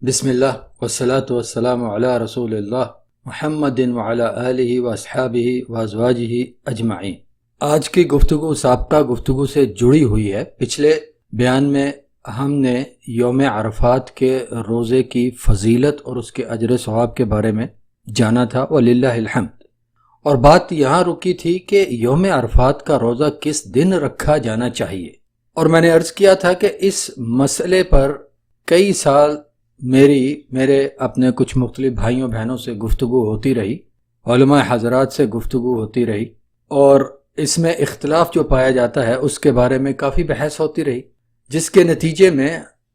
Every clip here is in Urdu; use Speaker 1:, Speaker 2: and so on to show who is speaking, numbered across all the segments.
Speaker 1: بسم اللہ والصلاة والسلام علی رسول اللہ محمد وعلی آلہ واصحابہ وازواجہ اجمعین۔ آج کی گفتگو سابقہ گفتگو سے جڑی ہوئی ہے۔ پچھلے بیان میں ہم نے یوم عرفات کے روزے کی فضیلت اور اس کے اجر ثواب کے بارے میں جانا تھا، وللہ الحمد، اور بات یہاں رکی تھی کہ یوم عرفات کا روزہ کس دن رکھا جانا چاہیے، اور میں نے عرض کیا تھا کہ اس مسئلے پر کئی سال میرے اپنے کچھ مختلف بھائیوں بہنوں سے گفتگو ہوتی رہی، علماء حضرات سے گفتگو ہوتی رہی، اور اس میں اختلاف جو پایا جاتا ہے اس کے بارے میں کافی بحث ہوتی رہی، جس کے نتیجے میں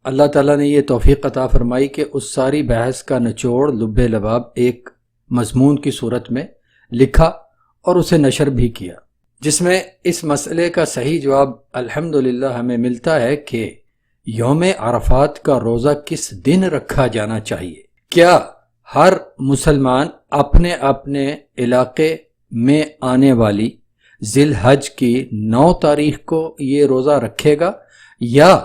Speaker 1: اللہ تعالیٰ نے یہ توفیق عطا فرمائی کہ اس ساری بحث کا نچوڑ لب لباب ایک مضمون کی صورت میں لکھا اور اسے نشر بھی کیا، جس میں اس مسئلے کا صحیح جواب الحمدللہ ہمیں ملتا ہے کہ یوم عرفات کا روزہ کس دن رکھا جانا چاہیے۔ کیا ہر مسلمان اپنے اپنے علاقے میں آنے والی ذی الحج کی 9 تاریخ کو یہ روزہ رکھے گا، یا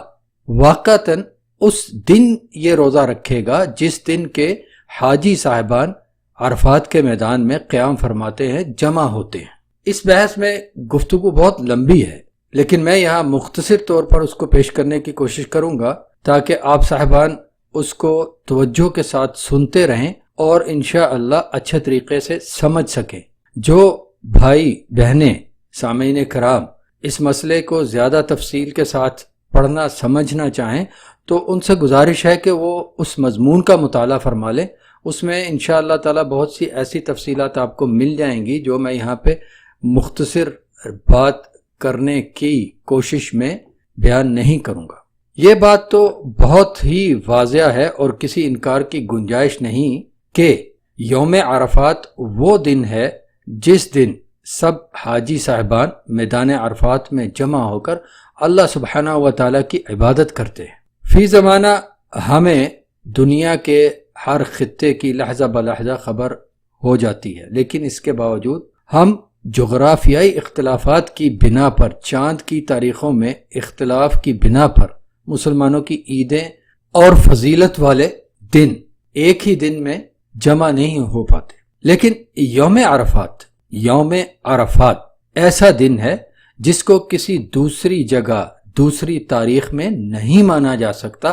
Speaker 1: واقعتاً اس دن یہ روزہ رکھے گا جس دن کے حاجی صاحبان عرفات کے میدان میں قیام فرماتے ہیں، جمع ہوتے ہیں؟ اس بحث میں گفتگو بہت لمبی ہے، لیکن میں یہاں مختصر طور پر اس کو پیش کرنے کی کوشش کروں گا تاکہ آپ صاحبان اس کو توجہ کے ساتھ سنتے رہیں اور انشاءاللہ اچھے طریقے سے سمجھ سکیں۔ جو بھائی بہنیں سامعین کرام اس مسئلے کو زیادہ تفصیل کے ساتھ پڑھنا سمجھنا چاہیں تو ان سے گزارش ہے کہ وہ اس مضمون کا مطالعہ فرما لیں۔ اس میں انشاءاللہ تعالی بہت سی ایسی تفصیلات آپ کو مل جائیں گی جو میں یہاں پہ مختصر بات کرنے کی کوشش میں بیان نہیں کروں گا۔ یہ بات تو بہت ہی واضح ہے اور کسی انکار کی گنجائش نہیں کہ یوم عرفات وہ دن ہے جس دن سب حاجی صاحبان میدان عرفات میں جمع ہو کر اللہ سبحانہ و تعالیٰ کی عبادت کرتے ہیں۔ فی زمانہ ہمیں دنیا کے ہر خطے کی لحظہ بلحظہ خبر ہو جاتی ہے، لیکن اس کے باوجود ہم جغرافیائی اختلافات کی بنا پر، چاند کی تاریخوں میں اختلاف کی بنا پر مسلمانوں کی عیدیں اور فضیلت والے دن ایک ہی دن میں جمع نہیں ہو پاتے۔ لیکن یوم عرفات ایسا دن ہے جس کو کسی دوسری جگہ دوسری تاریخ میں نہیں مانا جا سکتا،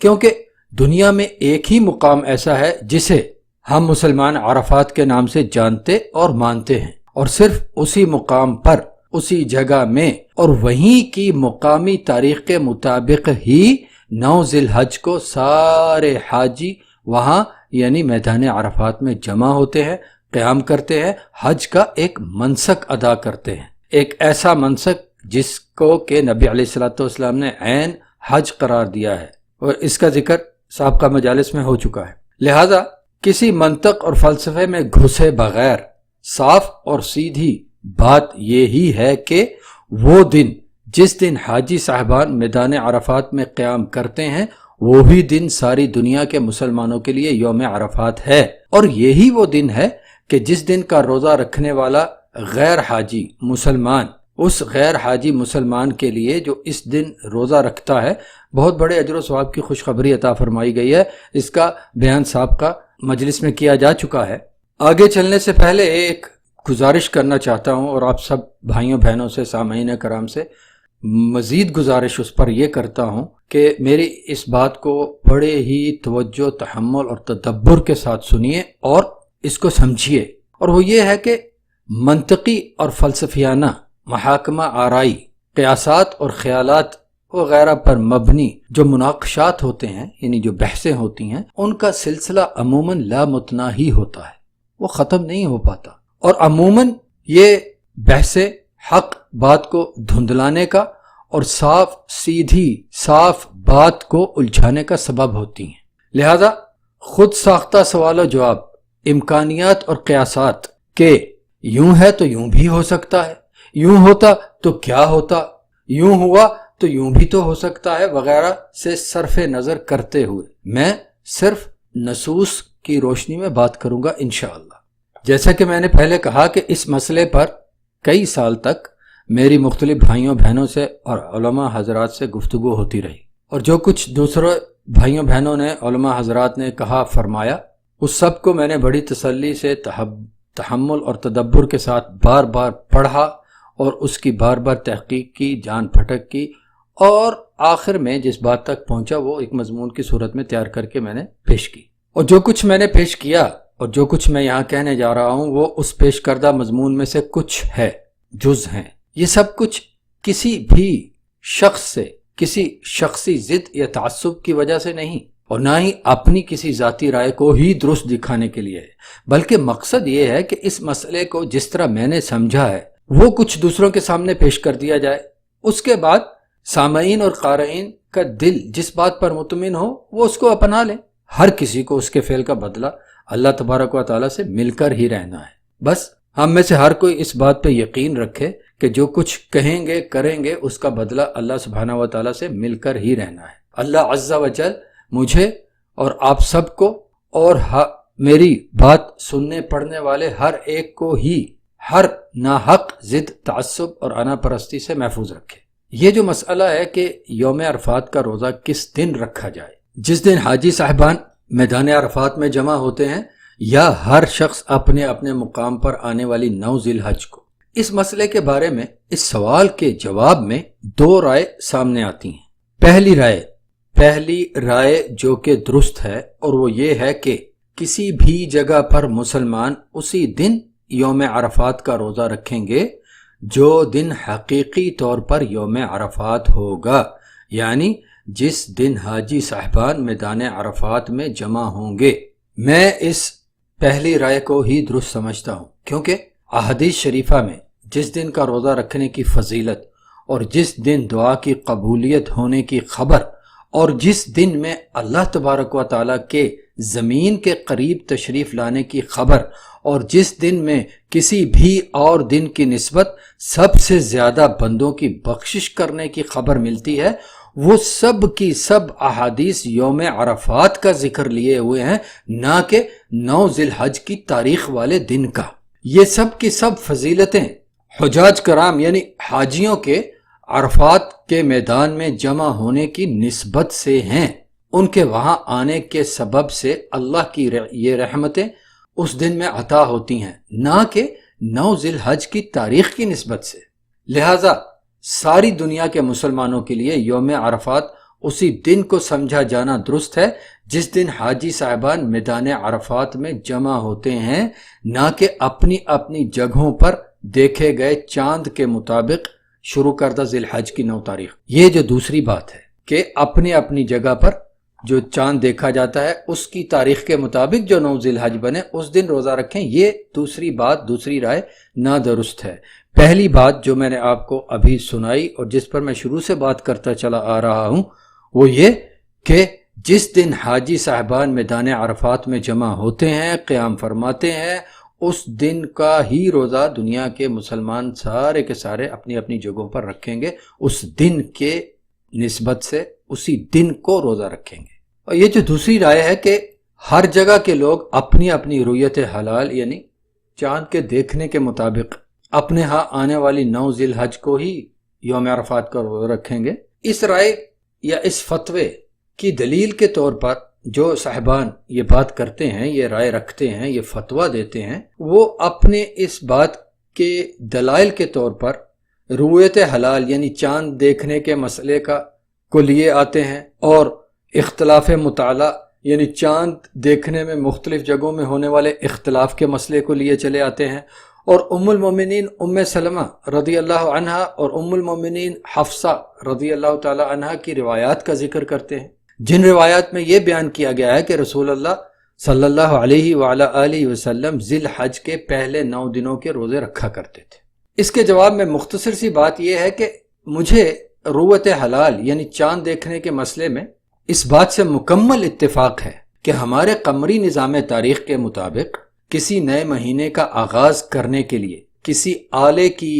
Speaker 1: کیونکہ دنیا میں ایک ہی مقام ایسا ہے جسے ہم مسلمان عرفات کے نام سے جانتے اور مانتے ہیں، اور صرف اسی مقام پر، اسی جگہ میں اور وہیں کی مقامی تاریخ کے مطابق ہی 9 ذی الحج کو سارے حاجی وہاں یعنی میدان عرفات میں جمع ہوتے ہیں، قیام کرتے ہیں، حج کا ایک منسک ادا کرتے ہیں، ایک ایسا منسک جس کو کہ نبی علیہ الصلوۃ والسلام نے عین حج قرار دیا ہے، اور اس کا ذکر سابقہ مجالس میں ہو چکا ہے۔ لہذا کسی منطق اور فلسفے میں گھسے بغیر صاف اور سیدھی بات یہی ہے کہ وہ دن جس دن حاجی صاحبان میدان عرفات میں قیام کرتے ہیں وہی دن ساری دنیا کے مسلمانوں کے لیے یوم عرفات ہے، اور یہی وہ دن ہے کہ جس دن کا روزہ رکھنے والا غیر حاجی مسلمان، اس غیر حاجی مسلمان کے لیے جو اس دن روزہ رکھتا ہے بہت بڑے اجر و ثواب کی خوشخبری عطا فرمائی گئی ہے۔ اس کا بیان سابقہ مجلس میں کیا جا چکا ہے۔ آگے چلنے سے پہلے ایک گزارش کرنا چاہتا ہوں، اور آپ سب بھائیوں بہنوں سے، سامعین کرام سے مزید گزارش اس پر یہ کرتا ہوں کہ میری اس بات کو بڑے ہی توجہ، تحمل اور تدبر کے ساتھ سنیے اور اس کو سمجھیے، اور وہ یہ ہے کہ منطقی اور فلسفیانہ محاکمہ آرائی، قیاسات اور خیالات وغیرہ پر مبنی جو مناقشات ہوتے ہیں، یعنی جو بحثیں ہوتی ہیں، ان کا سلسلہ عموماً لامتناہی ہوتا ہے، وہ ختم نہیں ہو پاتا، اور عموماً یہ بحثیں حق بات کو دھندلانے کا اور صاف سیدھی صاف بات کو الجھانے کا سبب ہوتی ہیں۔ لہذا خود ساختہ سوال و جواب، امکانیات اور قیاسات کہ یوں ہے تو یوں بھی ہو سکتا ہے، یوں ہوتا تو کیا ہوتا، یوں ہوا تو یوں بھی تو ہو سکتا ہے وغیرہ سے صرف نظر کرتے ہوئے میں صرف نصوص کی روشنی میں بات کروں گا انشاءاللہ۔ جیسا کہ میں نے پہلے کہا کہ اس مسئلے پر کئی سال تک میری مختلف بھائیوں بہنوں سے اور علماء حضرات سے گفتگو ہوتی رہی، اور جو کچھ دوسرے بھائیوں بہنوں نے، علماء حضرات نے کہا فرمایا، اس سب کو میں نے بڑی تسلی سے تحمل اور تدبر کے ساتھ بار بار پڑھا اور اس کی بار بار تحقیق کی، جان پھٹک کی، اور آخر میں جس بات تک پہنچا وہ ایک مضمون کی صورت میں تیار کر کے میں نے پیش کی۔ اور جو کچھ میں نے پیش کیا اور جو کچھ میں یہاں کہنے جا رہا ہوں وہ اس پیش کردہ مضمون میں سے کچھ ہے، جز ہیں۔ یہ سب کچھ کسی بھی شخص سے کسی شخصی ضد یا تعصب کی وجہ سے نہیں، اور نہ ہی اپنی کسی ذاتی رائے کو ہی درست دکھانے کے لیے ہے، بلکہ مقصد یہ ہے کہ اس مسئلے کو جس طرح میں نے سمجھا ہے وہ کچھ دوسروں کے سامنے پیش کر دیا جائے، اس کے بعد سامعین اور قارئین کا دل جس بات پر مطمئن ہو وہ اس کو اپنا لے۔ ہر کسی کو اس کے فعل کا بدلہ اللہ تبارک و تعالیٰ سے مل کر ہی رہنا ہے۔ بس ہم میں سے ہر کوئی اس بات پہ یقین رکھے کہ جو کچھ کہیں گے کریں گے اس کا بدلہ اللہ سبحانہ و تعالیٰ سے مل کر ہی رہنا ہے۔ اللہ عز و جل مجھے اور آپ سب کو اور میری بات سننے پڑھنے والے ہر ایک کو ہی ہر ناحق ضد، تعصب اور انا پرستی سے محفوظ رکھے۔ یہ جو مسئلہ ہے کہ یوم عرفات کا روزہ کس دن رکھا جائے، جس دن حاجی صاحبان میدان عرفات میں جمع ہوتے ہیں یا ہر شخص اپنے اپنے مقام پر آنے والی 9 ذی الحج کو، اس مسئلے کے بارے میں اس سوال کے جواب میں 2 رائے سامنے آتی ہیں۔ پہلی رائے جو کہ درست ہے اور وہ یہ ہے کہ کسی بھی جگہ پر مسلمان اسی دن یوم عرفات کا روزہ رکھیں گے جو دن حقیقی طور پر یوم عرفات ہوگا، یعنی جس دن حاجی صاحبان میدان عرفات میں جمع ہوں گے۔ میں اس پہلی رائے کو ہی درست سمجھتا ہوں، کیونکہ احادیث شریفہ میں جس دن کا روزہ رکھنے کی فضیلت اور جس دن دعا کی قبولیت ہونے کی خبر اور جس دن میں اللہ تبارک و تعالیٰ کے زمین کے قریب تشریف لانے کی خبر اور جس دن میں کسی بھی اور دن کی نسبت سب سے زیادہ بندوں کی بخشش کرنے کی خبر ملتی ہے، وہ سب کی سب احادیث یوم عرفات کا ذکر لیے ہوئے ہیں، نہ کہ 9 ذی الحج کی تاریخ والے دن کا۔ یہ سب کی سب فضیلتیں حجاج کرام یعنی حاجیوں کے عرفات کے میدان میں جمع ہونے کی نسبت سے ہیں، ان کے وہاں آنے کے سبب سے اللہ کی یہ رحمتیں اس دن میں عطا ہوتی ہیں، نہ کہ 9 ذی الحج کی تاریخ کی نسبت سے۔ لہٰذا ساری دنیا کے مسلمانوں کے لیے یوم عرفات اسی دن کو سمجھا جانا درست ہے جس دن حاجی صاحبان میدان عرفات میں جمع ہوتے ہیں، نہ کہ اپنی اپنی جگہوں پر دیکھے گئے چاند کے مطابق شروع کردہ ذی الحج کی 9 تاریخ۔ یہ جو دوسری بات ہے کہ اپنی اپنی جگہ پر جو چاند دیکھا جاتا ہے اس کی تاریخ کے مطابق جو 9 ذی الحج بنے اس دن روزہ رکھیں، یہ دوسری بات، دوسری رائے نادرست ہے۔ پہلی بات جو میں نے آپ کو ابھی سنائی اور جس پر میں شروع سے بات کرتا چلا آ رہا ہوں وہ یہ کہ جس دن حاجی صاحبان میدان عرفات میں جمع ہوتے ہیں، قیام فرماتے ہیں، اس دن کا ہی روزہ دنیا کے مسلمان سارے کے سارے اپنی اپنی جگہوں پر رکھیں گے، اس دن کے نسبت سے اسی دن کو روزہ رکھیں گے۔ اور یہ جو دوسری رائے ہے کہ ہر جگہ کے لوگ اپنی اپنی رؤیت حلال یعنی چاند کے دیکھنے کے مطابق اپنے ہاں آنے والی 9 ذی الحج کو ہی یوم عرفات کا روزہ رکھیں گے، اس رائے یا اس فتوے کی دلیل کے طور پر جو صاحبان یہ بات کرتے ہیں، یہ رائے رکھتے ہیں، یہ فتویٰ دیتے ہیں، وہ اپنے اس بات کے دلائل کے طور پر رؤیت حلال یعنی چاند دیکھنے کے مسئلے کو لیے آتے ہیں، اور اختلاف مطالعہ یعنی چاند دیکھنے میں مختلف جگہوں میں ہونے والے اختلاف کے مسئلے کو لیے چلے آتے ہیں، اور ام المومنین ام سلمہ رضی اللہ عنہا اور ام المومنین حفصہ رضی اللہ تعالی عنہا کی روایات کا ذکر کرتے ہیں، جن روایات میں یہ بیان کیا گیا ہے کہ رسول اللہ صلی اللہ علیہ وعلی آلہ وسلم ذی الحج کے پہلے 9 دنوں کے روزے رکھا کرتے تھے۔ اس کے جواب میں مختصر سی بات یہ ہے کہ مجھے رؤیت حلال یعنی چاند دیکھنے کے مسئلے میں اس بات سے مکمل اتفاق ہے کہ ہمارے قمری نظام تاریخ کے مطابق کسی نئے مہینے کا آغاز کرنے کے لیے کسی آلے کی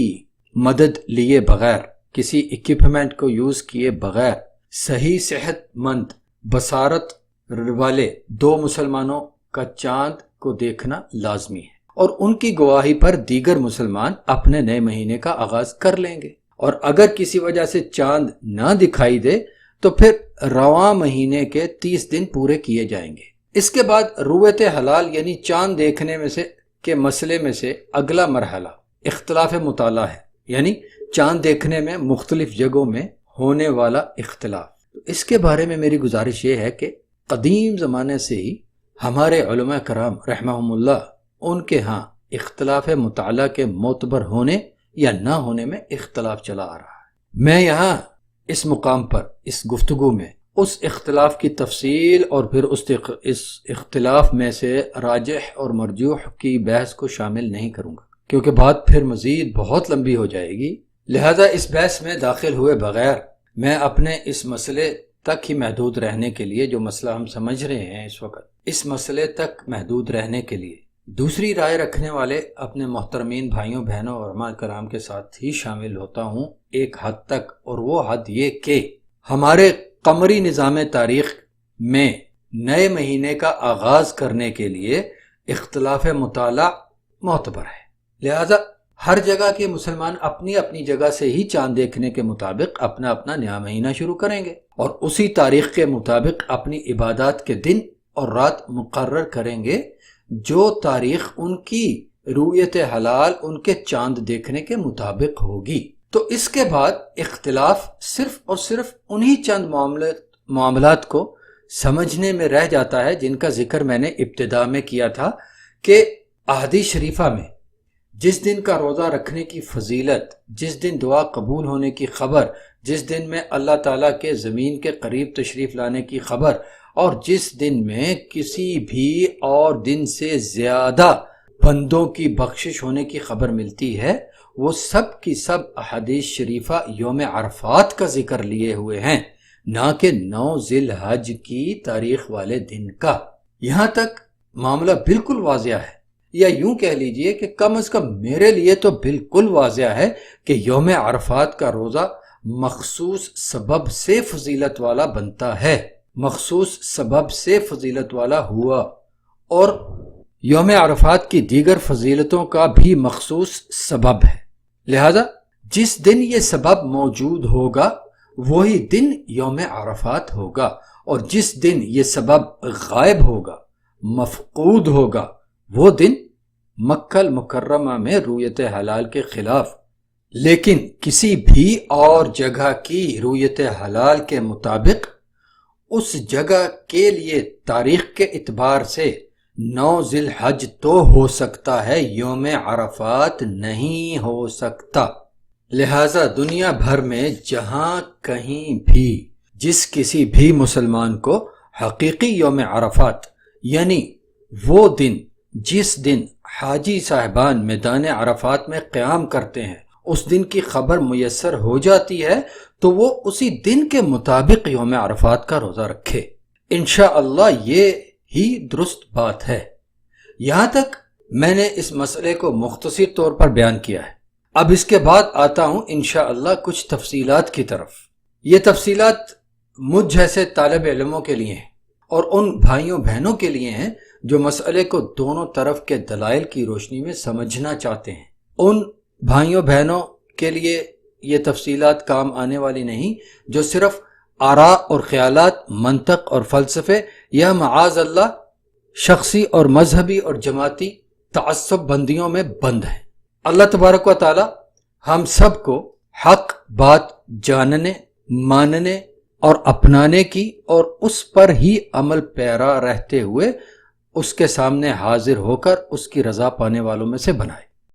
Speaker 1: مدد لیے بغیر، کسی اکوپمنٹ کو یوز کیے بغیر صحیح صحت مند بصارت والے 2 مسلمانوں کا چاند کو دیکھنا لازمی ہے، اور ان کی گواہی پر دیگر مسلمان اپنے نئے مہینے کا آغاز کر لیں گے۔ اور اگر کسی وجہ سے چاند نہ دکھائی دے تو پھر رواں مہینے کے 30 دن پورے کیے جائیں گے۔ اس کے بعد رویت حلال یعنی چاند دیکھنے میں سے کے مسئلے میں سے اگلا مرحلہ اختلاف مطالعہ ہے، یعنی چاند دیکھنے میں مختلف جگہوں میں ہونے والا اختلاف۔ اس کے بارے میں میری گزارش یہ ہے کہ قدیم زمانے سے ہی ہمارے علماء کرام رحمہم اللہ ان کے ہاں اختلاف مطالعہ کے معتبر ہونے یا نہ ہونے میں اختلاف چلا آ رہا ہے۔ میں یہاں اس مقام پر اس گفتگو میں اس اختلاف کی تفصیل اور پھر اس اختلاف میں سے راجح اور مرجوح کی بحث کو شامل نہیں کروں گا، کیونکہ بات پھر مزید بہت لمبی ہو جائے گی۔ لہذا اس بحث میں داخل ہوئے بغیر میں اپنے اس مسئلے تک ہی محدود رہنے کے لیے، جو مسئلہ ہم سمجھ رہے ہیں اس وقت، اس مسئلے تک محدود رہنے کے لیے دوسری رائے رکھنے والے اپنے محترمین بھائیوں بہنوں اور علماء کرام کے ساتھ ہی شامل ہوتا ہوں ایک حد تک، اور وہ حد یہ کہ ہمارے قمری نظام تاریخ میں نئے مہینے کا آغاز کرنے کے لیے اختلاف مطالعہ معتبر ہے۔ لہذا ہر جگہ کے مسلمان اپنی اپنی جگہ سے ہی چاند دیکھنے کے مطابق اپنا اپنا نیا مہینہ شروع کریں گے، اور اسی تاریخ کے مطابق اپنی عبادات کے دن اور رات مقرر کریں گے جو تاریخ ان کی رویت حلال ان کے چاند دیکھنے کے مطابق ہوگی۔ تو اس کے بعد اختلاف صرف اور صرف انہی چند معاملات کو سمجھنے میں رہ جاتا ہے جن کا ذکر میں نے ابتدا میں کیا تھا کہ احادیث شریفہ میں جس دن کا روزہ رکھنے کی فضیلت، جس دن دعا قبول ہونے کی خبر، جس دن میں اللہ تعالیٰ کے زمین کے قریب تشریف لانے کی خبر، اور جس دن میں کسی بھی اور دن سے زیادہ بندوں کی بخشش ہونے کی خبر ملتی ہے، وہ سب کی سب احادیث شریفہ یوم عرفات کا ذکر لیے ہوئے ہیں، نہ کہ 9 ذی الحج کی تاریخ والے دن کا۔ یہاں تک معاملہ بالکل واضح ہے، یا یوں کہہ لیجئے کہ کم از کم میرے لیے تو بالکل واضح ہے کہ یوم عرفات کا روزہ مخصوص سبب سے فضیلت والا بنتا ہے، مخصوص سبب سے فضیلت والا ہوا، اور یوم عرفات کی دیگر فضیلتوں کا بھی مخصوص سبب ہے۔ لہذا جس دن یہ سبب موجود ہوگا وہی دن یوم عرفات ہوگا، اور جس دن یہ سبب غائب ہوگا، مفقود ہوگا، وہ دن مکہ المکرمہ میں رویت حلال کے خلاف، لیکن کسی بھی اور جگہ کی رویت حلال کے مطابق اس جگہ کے لیے تاریخ کے اعتبار سے 9 ذی الحج تو ہو سکتا ہے، یوم عرفات نہیں ہو سکتا۔ لہذا دنیا بھر میں جہاں کہیں بھی جس کسی بھی مسلمان کو حقیقی یوم عرفات یعنی وہ دن جس دن حاجی صاحبان میدان عرفات میں قیام کرتے ہیں اس دن کی خبر میسر ہو جاتی ہے، تو وہ اسی دن کے مطابق یوم عرفات کا روزہ رکھے۔ انشاءاللہ یہ ہی درست بات ہے۔ یہاں تک میں نے اس مسئلے کو مختصر طور پر بیان کیا ہے۔ اب اس کے بعد آتا ہوں انشاءاللہ کچھ تفصیلات کی طرف۔ یہ تفصیلات مجھ جیسے طالب علموں کے لیے ہیں، اور ان بھائیوں بہنوں کے لیے ہیں جو مسئلے کو دونوں طرف کے دلائل کی روشنی میں سمجھنا چاہتے ہیں۔ ان بھائیوں بہنوں کے لیے یہ تفصیلات کام آنے والی نہیں جو صرف آراء اور خیالات، منطق اور فلسفے، یا معاذ اللہ شخصی اور مذہبی اور جماعتی تعصب بندیوں میں بند ہیں۔ اللہ تبارک و تعالی ہم سب کو حق بات جاننے، ماننے اور اپنانے کی، اور اس پر ہی عمل پیرا رہتے ہوئے اس کے سامنے حاضر ہو کر اس کی رضا پانے والوں میں سے بنائے۔